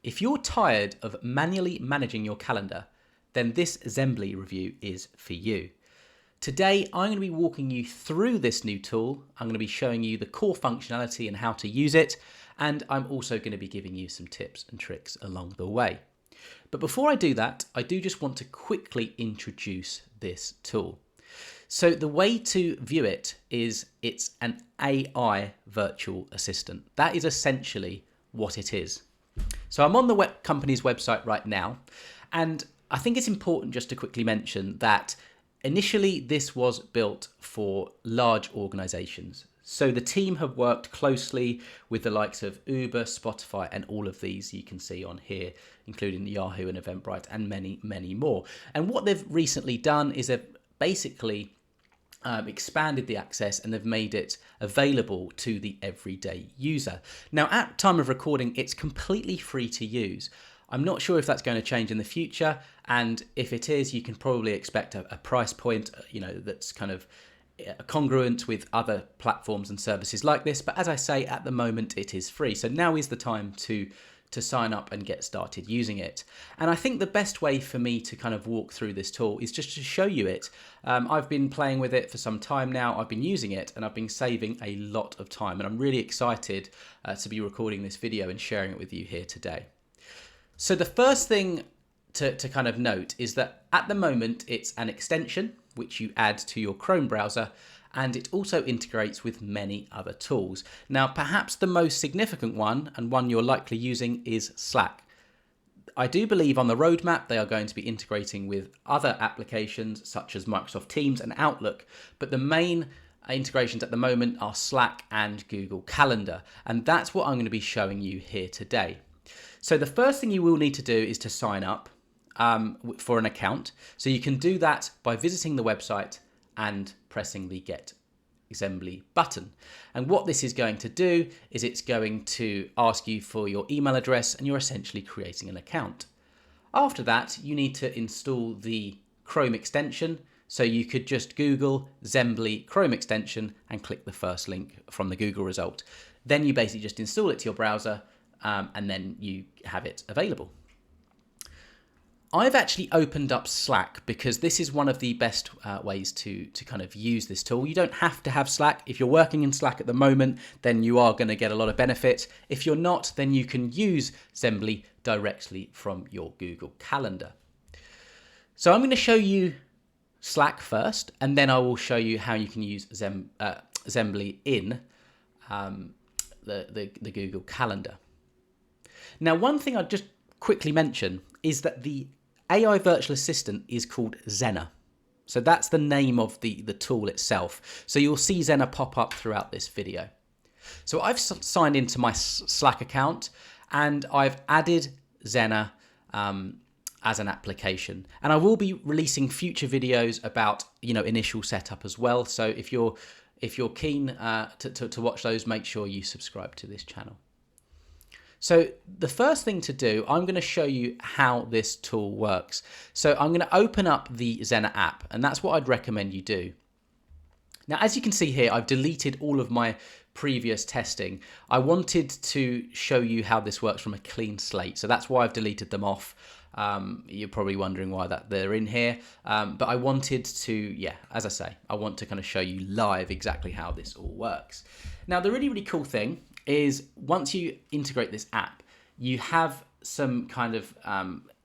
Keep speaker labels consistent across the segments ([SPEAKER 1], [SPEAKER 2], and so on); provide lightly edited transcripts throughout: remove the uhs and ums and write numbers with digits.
[SPEAKER 1] If you're tired of manually managing your calendar, then this Xembly review is for you. Today, I'm going to be walking you through this new tool. I'm going to be showing you the core functionality and how to use it, and I'm also going to be giving you some tips and tricks along the way. But before I do that, I do just want to quickly introduce this tool. So the way to view it is it's an AI virtual assistant. That is essentially what it is. So I'm on the company's website right now, and I think it's important just to quickly mention that initially this was built for large organizations. So the team have worked closely with the likes of Uber, Spotify, and all of these you can see on here, including Yahoo and Eventbrite and many, many more. And what they've recently done is they've basically expanded the access and they've made it available to the everyday user. Now, at time of recording, it's completely free to use. I'm not sure if that's going to change in the future, and if it is, you can probably expect a price point, that's kind of congruent with other platforms and services like this. But as I say, at the moment, it is free. So now is the time to sign up and get started using it. And I think the best way for me to kind of walk through this tool is just to show you it. I've been playing with it for some time now. I've been using it and I've been saving a lot of time. And I'm really excited to be recording this video and sharing it with you here today. So the first thing to kind of note is that at the moment, it's an extension which you add to your Chrome browser, and it also integrates with many other tools. Now, perhaps the most significant one, and one you're likely using, is Slack. I do believe on the roadmap they are going to be integrating with other applications such as Microsoft Teams and Outlook, but the main integrations at the moment are Slack and Google Calendar, and that's what I'm going to be showing you here today. So the first thing you will need to do is to sign up for an account. So you can do that by visiting the website and pressing the Get Xembly button. And what this is going to do is it's going to ask you for your email address, and you're essentially creating an account. After that, you need to install the Chrome extension. So you could just Google Xembly Chrome extension and click the first link from the Google result. Then you basically just install it to your browser, and then you have it available. I've actually opened up Slack because this is one of the best ways to kind of use this tool. You don't have to have Slack. If you're working in Slack at the moment, then you are going to get a lot of benefit. If you're not, then you can use Xembly directly from your Google Calendar. So I'm going to show you Slack first, and then I will show you how you can use Xembly in the Google Calendar. Now, one thing I'd just quickly mention is that the AI virtual assistant is called Xena. So that's the name of the tool itself. So you'll see Xena pop up throughout this video. So I've signed into my Slack account and I've added Xena as an application. And I will be releasing future videos about initial setup as well. So if you're keen to watch those, make sure you subscribe to this channel. So the first thing to do, I'm going to show you how this tool works. So I'm going to open up the Xena app, and that's what I'd recommend you do. Now, as you can see here, I've deleted all of my previous testing. I wanted to show you how this works from a clean slate. So that's why I've deleted them off. You're probably wondering why they're in here. But I wanted to, as I say, I want to kind of show you live exactly how this all works. Now, the really, really cool thing is once you integrate this app, you have some kind of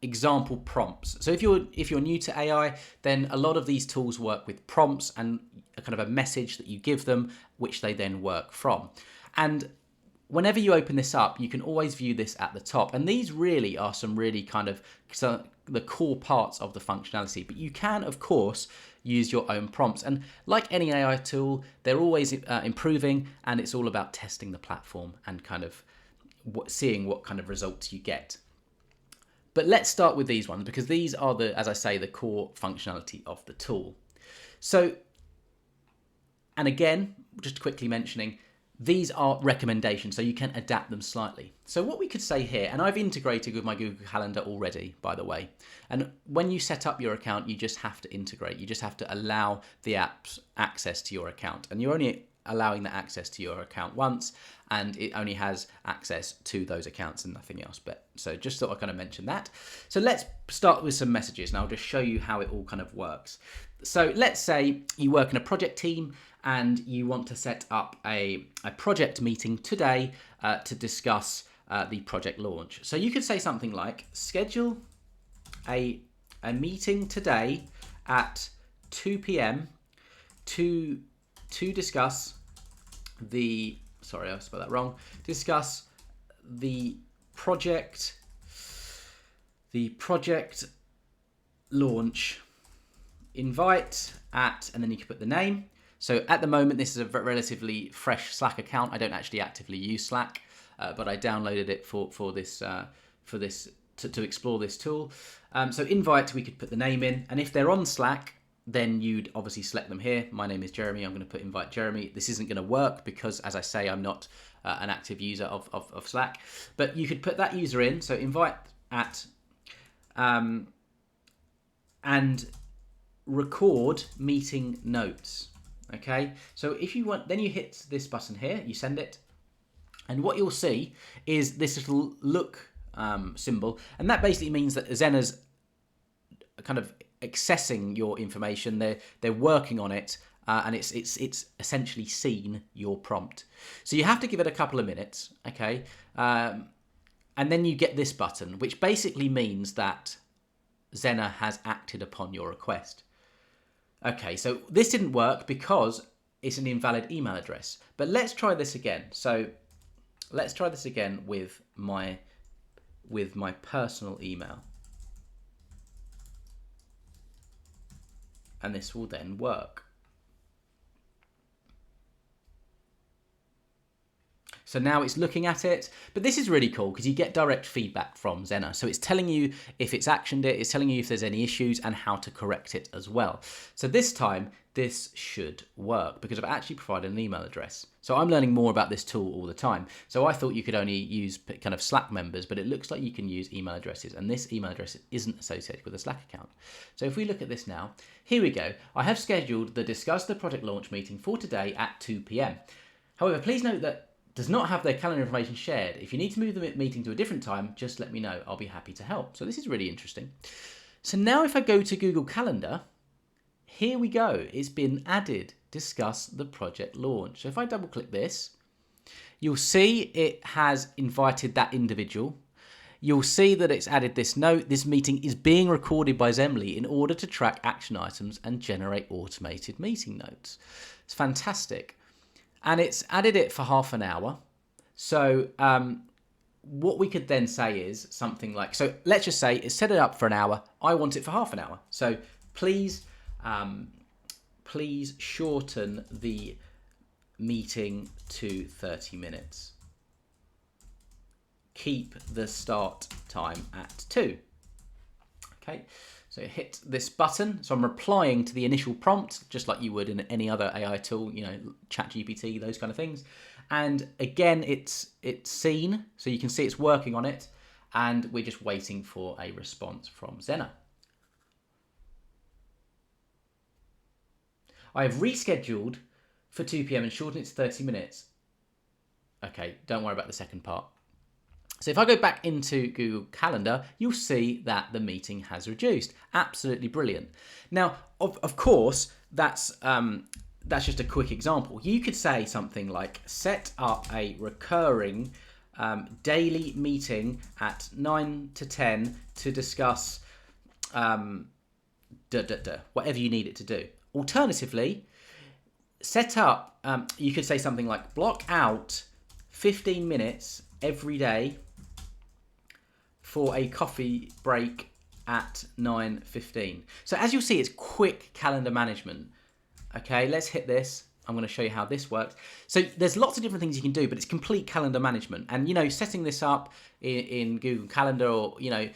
[SPEAKER 1] example prompts. So if you're new to AI, then a lot of these tools work with prompts and a kind of a message that you give them, which they then work from. And whenever you open this up, you can always view this at the top. And these really are some really kind of the core parts of the functionality. But you can, of course, use your own prompts. And like any AI tool, they're always improving, and it's all about testing the platform and kind of seeing what kind of results you get. But let's start with these ones because these are as I say, the core functionality of the tool. So, and again, just quickly mentioning, these are recommendations, so you can adapt them slightly. So what we could say here, and I've integrated with my Google Calendar already, by the way, and when you set up your account, you just have to integrate. You just have to allow the app's access to your account, and you're only allowing that access to your account once, and it only has access to those accounts and nothing else. But so just thought I kind of mention that. So let's start with some messages, and I'll just show you how it all kind of works. So let's say you work in a project team and you want to set up a project meeting today to discuss the project launch. So you could say something like, schedule a meeting today at 2 p.m. to discuss the, sorry, I spelled that wrong, discuss the project launch. Invite at, and then you can put the name. So at the moment, this is a relatively fresh Slack account. I don't actually actively use Slack, but I downloaded it for this to explore this tool. So invite, we could put the name in, and if they're on Slack, then you'd obviously select them here. My name is Jeremy. I'm going to put invite Jeremy. This isn't going to work because, as I say, I'm not an active user of Slack. But you could put that user in. So invite at and record meeting notes. Okay. So if you want, then you hit this button here. You send it, and what you'll see is this little look symbol, and that basically means that Xena's kind of accessing your information. They're working on it, and it's essentially seen your prompt. So you have to give it a couple of minutes, okay? And then you get this button, which basically means that Xena has acted upon your request. Okay, so this didn't work because it's an invalid email address. But let's try this again. So let's try this again with my personal email. And this will then work. So now it's looking at it, but this is really cool because you get direct feedback from Xena. So it's telling you if it's actioned it, it's telling you if there's any issues and how to correct it as well. So this time, this should work because I've actually provided an email address. So I'm learning more about this tool all the time. So I thought you could only use kind of Slack members, but it looks like you can use email addresses, and this email address isn't associated with a Slack account. So if we look at this now, here we go. I have scheduled the Discuss the Project Launch meeting for today at 2 p.m. However, please note that does not have their calendar information shared. If you need to move the meeting to a different time, just let me know. I'll be happy to help. So this is really interesting. So now if I go to Google Calendar, here we go. It's been added. Discuss the project launch. So if I double click this, you'll see it has invited that individual. You'll see that it's added this note. This meeting is being recorded by Xembly in order to track action items and generate automated meeting notes. It's fantastic. And it's added it for half an hour. So what we could then say is something like, so let's just say it's set it up for an hour. I want it for half an hour. So please shorten the meeting to 30 minutes. Keep the start time at 2. Okay. So hit this button. So I'm replying to the initial prompt, just like you would in any other AI tool, you know, ChatGPT, those kind of things. And again, it's seen, so you can see it's working on it, and we're just waiting for a response from Xena. I have rescheduled for 2 p.m. and shortened it to 30 minutes. Okay, don't worry about the second part. So if I go back into Google Calendar, you'll see that the meeting has reduced. Absolutely brilliant. Now, of course, that's just a quick example. You could say something like, set up a recurring daily meeting at 9 to 10 to discuss whatever you need it to do. Alternatively, set up, you could say something like, block out 15 minutes every day for a coffee break at 9:15. So as you'll see, it's quick calendar management. Okay, let's hit this. I'm going to show you how this works. So there's lots of different things you can do, but it's complete calendar management. And, you know, setting this up in Google Calendar, or, you know,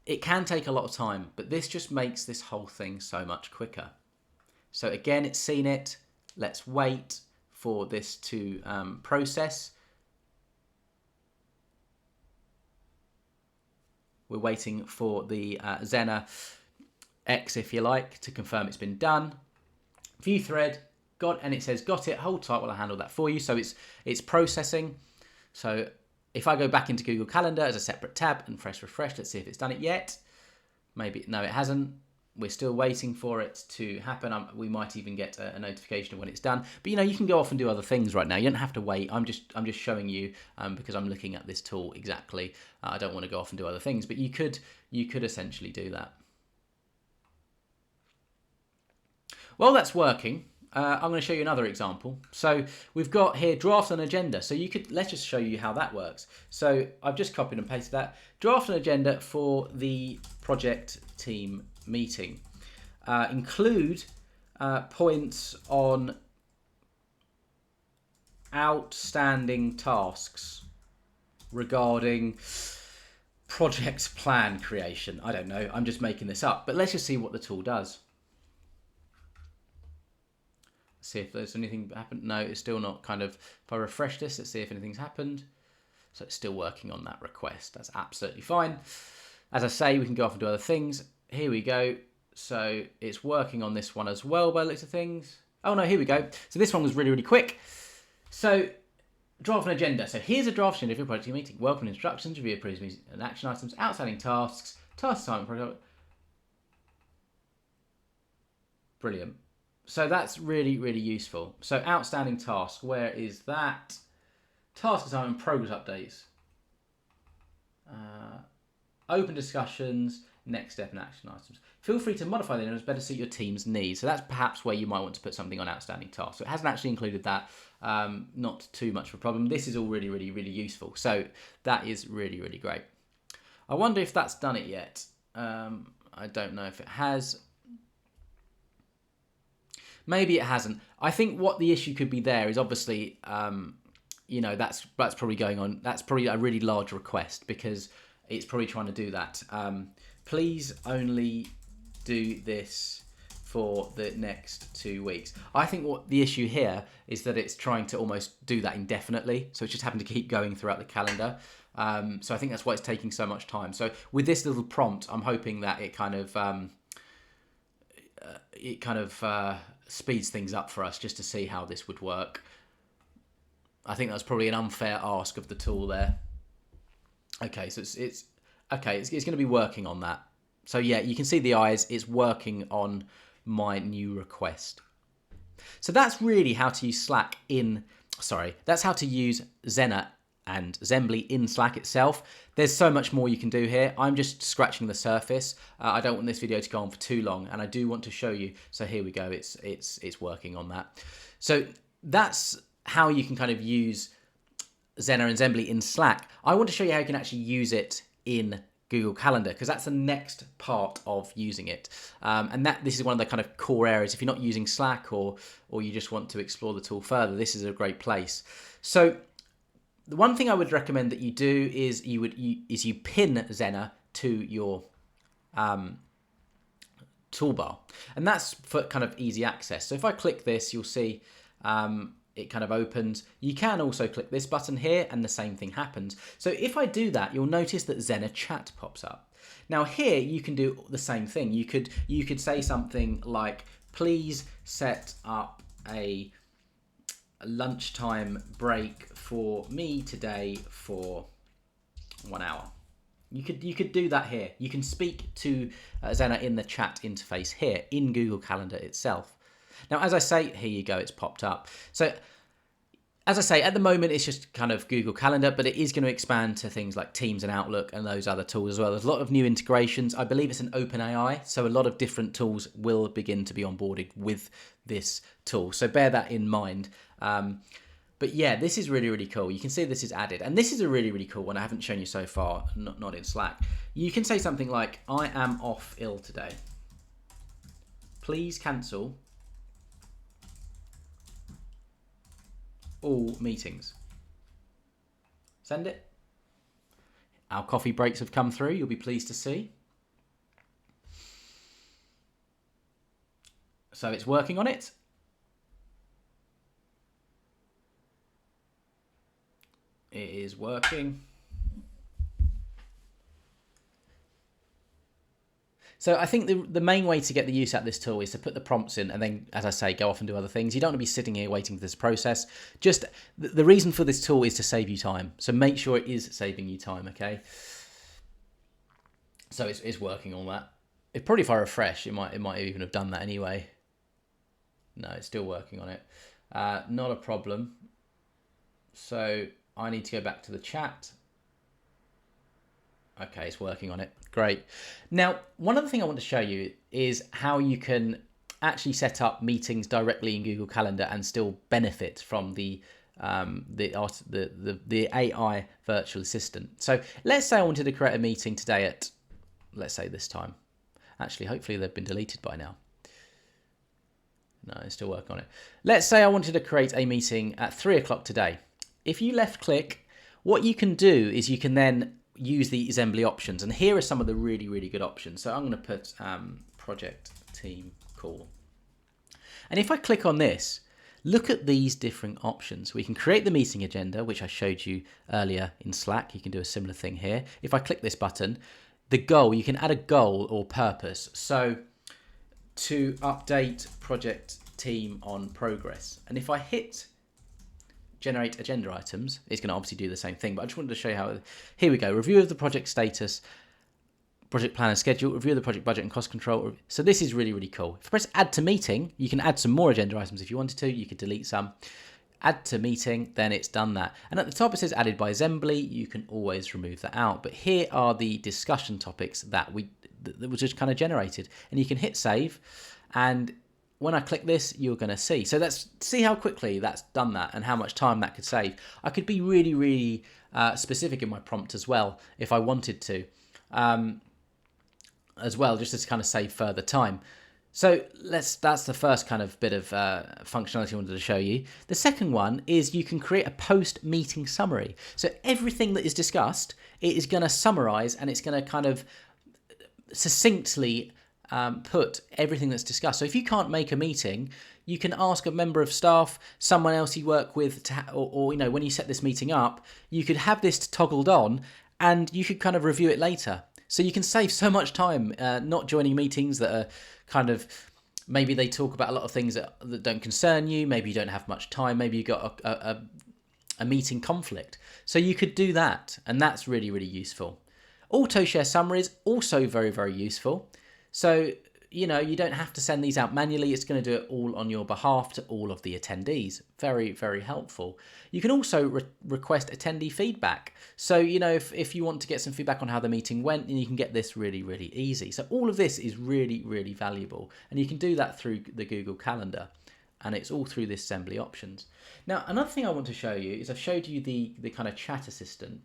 [SPEAKER 1] it can take a lot of time, but this just makes this whole thing so much quicker. So again, it's seen it. Let's wait for this to process. We're waiting for the Xena X, if you like, to confirm it's been done. View thread, and it says got it, hold tight while I handle that for you. So it's processing. So if I go back into Google Calendar as a separate tab and press refresh, let's see if it's done it yet. Maybe, no, it hasn't. We're still waiting for it to happen. We might even get a notification of when it's done. But you can go off and do other things right now. You don't have to wait. I'm just showing you because I'm looking at this tool exactly. I don't want to go off and do other things, but you could essentially do that. Well, that's working. I'm going to show you another example. So we've got here draft an agenda. So let's just show you how that works. So I've just copied and pasted that. Draft an agenda for the project team meeting. Include points on outstanding tasks regarding project plan creation. I don't know. I'm just making this up. But let's just see what the tool does. See if there's anything happened. No, it's still not kind of, if I refresh this, let's see if anything's happened. So it's still working on that request. That's absolutely fine. As I say, we can go off and do other things. Here we go. So it's working on this one as well by the looks of things. Oh no, here we go. So this one was really, really quick. So draft an agenda. So here's a draft agenda for your project meeting. Welcome instructions, review of previous meetings and action items, outstanding tasks, task assignment project. Brilliant. So that's really, really useful. So outstanding task, where is that? Task assignment, progress updates. Open discussions, next step and action items. Feel free to modify the items better suit your team's needs. So that's perhaps where you might want to put something on outstanding tasks. So it hasn't actually included that. Not too much of a problem. This is all really, really, really useful. So that is really, really great. I wonder if that's done it yet. I don't know if it has. Maybe it hasn't. I think what the issue could be there is obviously, that's probably going on. That's probably a really large request because it's probably trying to do that. Please only do this for the next 2 weeks. I think what the issue here is that it's trying to almost do that indefinitely. So it's just having to keep going throughout the calendar. So I think that's why it's taking so much time. So with this little prompt, I'm hoping that it kind of speeds things up for us just to see how this would work. I think that's probably an unfair ask of the tool there. Okay, so it's going to be working on that. So yeah, you can see the eyes. It's working on my new request. So that's really how to use that's how to use Xena and Xembly in Slack itself. There's so much more you can do here. I'm just scratching the surface. I don't want this video to go on for too long, and I do want to show you. So here we go. It's working on that. So that's how you can kind of use Xena and Xembly in Slack. I want to show you how you can actually use it in Google Calendar, because that's the next part of using it. And this is one of the kind of core areas. If you're not using Slack or you just want to explore the tool further, this is a great place. So the one thing I would recommend that you do is you pin Xena to your toolbar, and that's for kind of easy access. So if I click this, you'll see it kind of opens. You can also click this button here and the same thing happens. So if I do that, you'll notice that Xena chat pops up. Now here you can do the same thing. You could say something like, please set up a lunchtime break for me today for 1 hour. You could do that here. You can speak to Xena in the chat interface here in Google Calendar itself. Now, as I say, here you go, it's popped up. So, as I say, at the moment, it's just kind of Google Calendar, but it is going to expand to things like Teams and Outlook and those other tools as well. There's a lot of new integrations. I believe it's an open AI, so a lot of different tools will begin to be onboarded with this tool. So bear that in mind. But yeah, this is really, really cool. You can see this is added. And this is a really, really cool one I haven't shown you so far, not in Slack. You can say something like, I am off ill today. Please cancel all meetings. Send it. Our coffee breaks have come through. You'll be pleased to see. So it's working on it. It is working. So I think the main way to get the use out of this tool is to put the prompts in and then, as I say, go off and do other things. You don't want to be sitting here waiting for this process. Just the reason for this tool is to save you time. So make sure it is saving you time, okay? So it's working on that. Probably if I refresh, it might even have done that anyway. No, it's still working on it. Not a problem. So I need to go back to the chat. Okay, it's working on it. Great. Now, one other thing I want to show you is how you can actually set up meetings directly in Google Calendar and still benefit from the AI virtual assistant. So let's say I wanted to create a meeting today at, let's say this time. Actually, hopefully they've been deleted by now. No, it's still working on it. Let's say I wanted to create a meeting at 3 o'clock today. If you left click, what you can do is you can then use the Xembly options, and here are some of the really good options. So I'm going to put project team call, and if I click on this, look at these different options. We can create the meeting agenda, which I showed you earlier in Slack. You can do a similar thing here. If I click this button, the goal, you can add a goal or purpose. So to update project team on progress, and if I hit generate agenda items, it's going to obviously do the same thing, but I just wanted to show you how. Here we go. Review of the project status, project plan and schedule, review of the project budget and cost control. So this is really cool. If I press add to meeting, you can add some more agenda items if you wanted to. You could delete some. Add to meeting, then it's done that. And at the top it says added by Xembly. You can always remove that out. But here are the discussion topics that were just kind of generated, and you can hit save, and when I click this, you're going to see. So let's see how quickly that's done that and how much time that could save. I could be really specific in my prompt as well if I wanted to, as well, just to kind of save further time. So that's the first kind of bit of functionality I wanted to show you. The second one is you can create a post-meeting summary. So everything that is discussed, it is going to summarize, and it's going to kind of succinctly put everything that's discussed. So if you can't make a meeting, you can ask a member of staff, someone else you work with, or you know, when you set this meeting up, you could have this toggled on, and you could kind of review it later. So you can save so much time not joining meetings that are kind of, maybe they talk about a lot of things that don't concern you. Maybe you don't have much time. Maybe you got a meeting conflict. So you could do that, and that's really useful. Auto share summaries, also very useful. So, you know, you don't have to send these out manually. It's going to do it all on your behalf to all of the attendees. Very helpful. You can also request attendee feedback. So, you know, if you want to get some feedback on how the meeting went, then you can get this really easy. So all of this is really valuable. And you can do that through the Google Calendar. And it's all through this Xembly options. Now, another thing I want to show you is I've showed you the kind of chat assistant.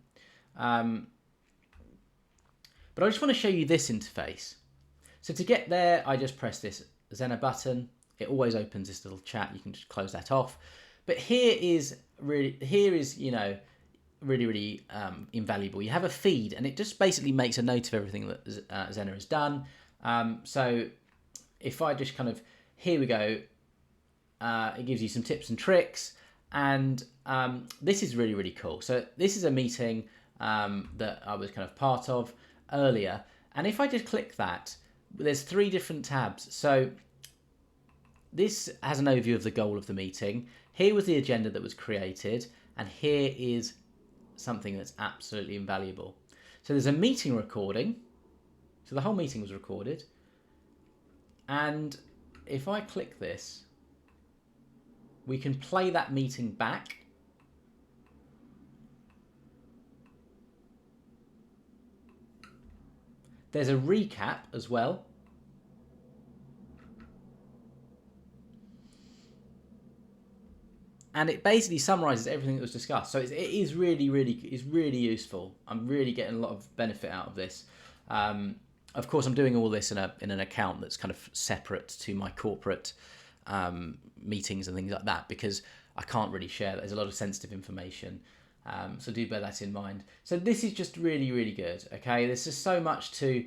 [SPEAKER 1] But I just want to show you this interface. So to get there, I just press this Xena button. It always opens this little chat. You can just close that off. But here is you know, really invaluable. You have a feed, and it just basically makes a note of everything that Xena has done. So if I just kind of, here we go, it gives you some tips and tricks, and this is really cool. So this is a meeting that I was kind of part of earlier, and if I just click that, there's 3 different tabs. So this has an overview of the goal of the meeting. Here was the agenda that was created, and here is something that's absolutely invaluable. So there's a meeting recording. So the whole meeting was recorded. And if I click this, we can play that meeting back. There's a recap as well. And it basically summarizes everything that was discussed. So it is really useful. I'm really getting a lot of benefit out of this. Of course, I'm doing all this in an account that's kind of separate to my corporate meetings and things like that, because I can't really share that. There's a lot of sensitive information. So do bear that in mind. So this is just really good. Okay, there's just so much to.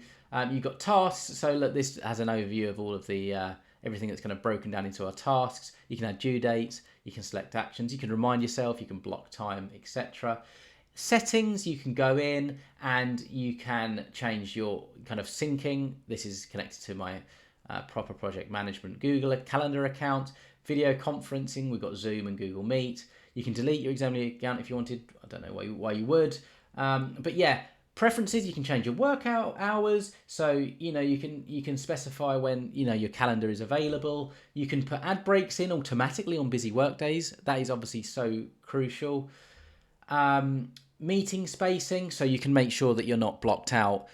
[SPEAKER 1] You've got tasks. So look, this has an overview of all of the everything that's kind of broken down into our tasks. You can add due dates. You can select actions. You can remind yourself. You can block time, etc. Settings, you can go in and you can change your kind of syncing. This is connected to my proper project management Google Calendar account. Video conferencing, we've got Zoom and Google Meet. You can delete your Xembly account if you wanted. I don't know why you would. But yeah, preferences, you can change your workout hours. So, you can specify when, your calendar is available. You can put ad breaks in automatically on busy work days. That is obviously so crucial. Meeting spacing, so you can make sure that you're not blocked out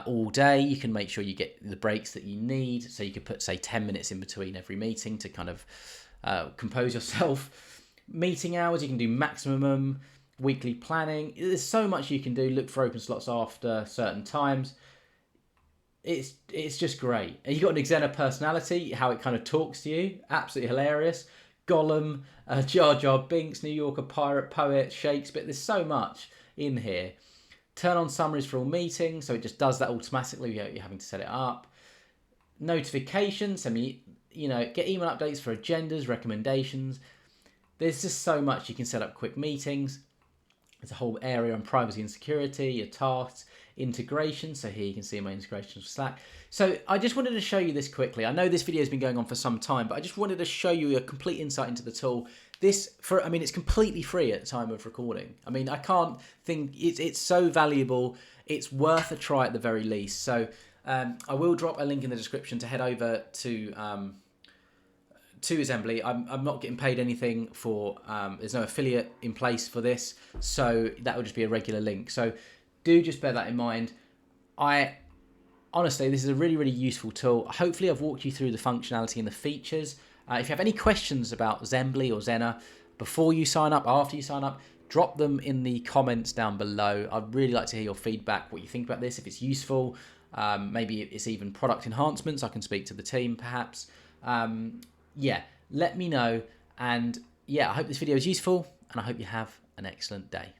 [SPEAKER 1] all day. You can make sure you get the breaks that you need. So you could put, say, 10 minutes in between every meeting to kind of compose yourself. Meeting hours, you can do maximum. Weekly planning, there's so much you can do. Look for open slots after certain times. It's just great. And you've got an Xena personality, how it kind of talks to you, absolutely hilarious. Gollum, Jar Jar Binks, New Yorker pirate, poet, Shakespeare. There's so much in here. Turn on summaries for all meetings, so it just does that automatically without you having to set it up. Notifications, get email updates for agendas, recommendations. There's just so much. You can set up quick meetings. There's a whole area on privacy and security, your tasks, integration. So here you can see my integrations for Slack. So I just wanted to show you this quickly. I know this video has been going on for some time, but I just wanted to show you a complete insight into the tool. It's completely free at the time of recording. I can't think, it's so valuable. It's worth a try at the very least. So I will drop a link in the description to head over to Xembly. I'm not getting paid anything for, there's no affiliate in place for this, so that will just be a regular link. So do just bear that in mind. Honestly, this is a really, really useful tool. Hopefully I've walked you through the functionality and the features. If you have any questions about Xembly or Xena before you sign up, after you sign up, drop them in the comments down below. I'd really like to hear your feedback, what you think about this, if it's useful. Maybe it's even product enhancements. I can speak to the team perhaps. Yeah, let me know. And yeah, I hope this video is useful and I hope you have an excellent day.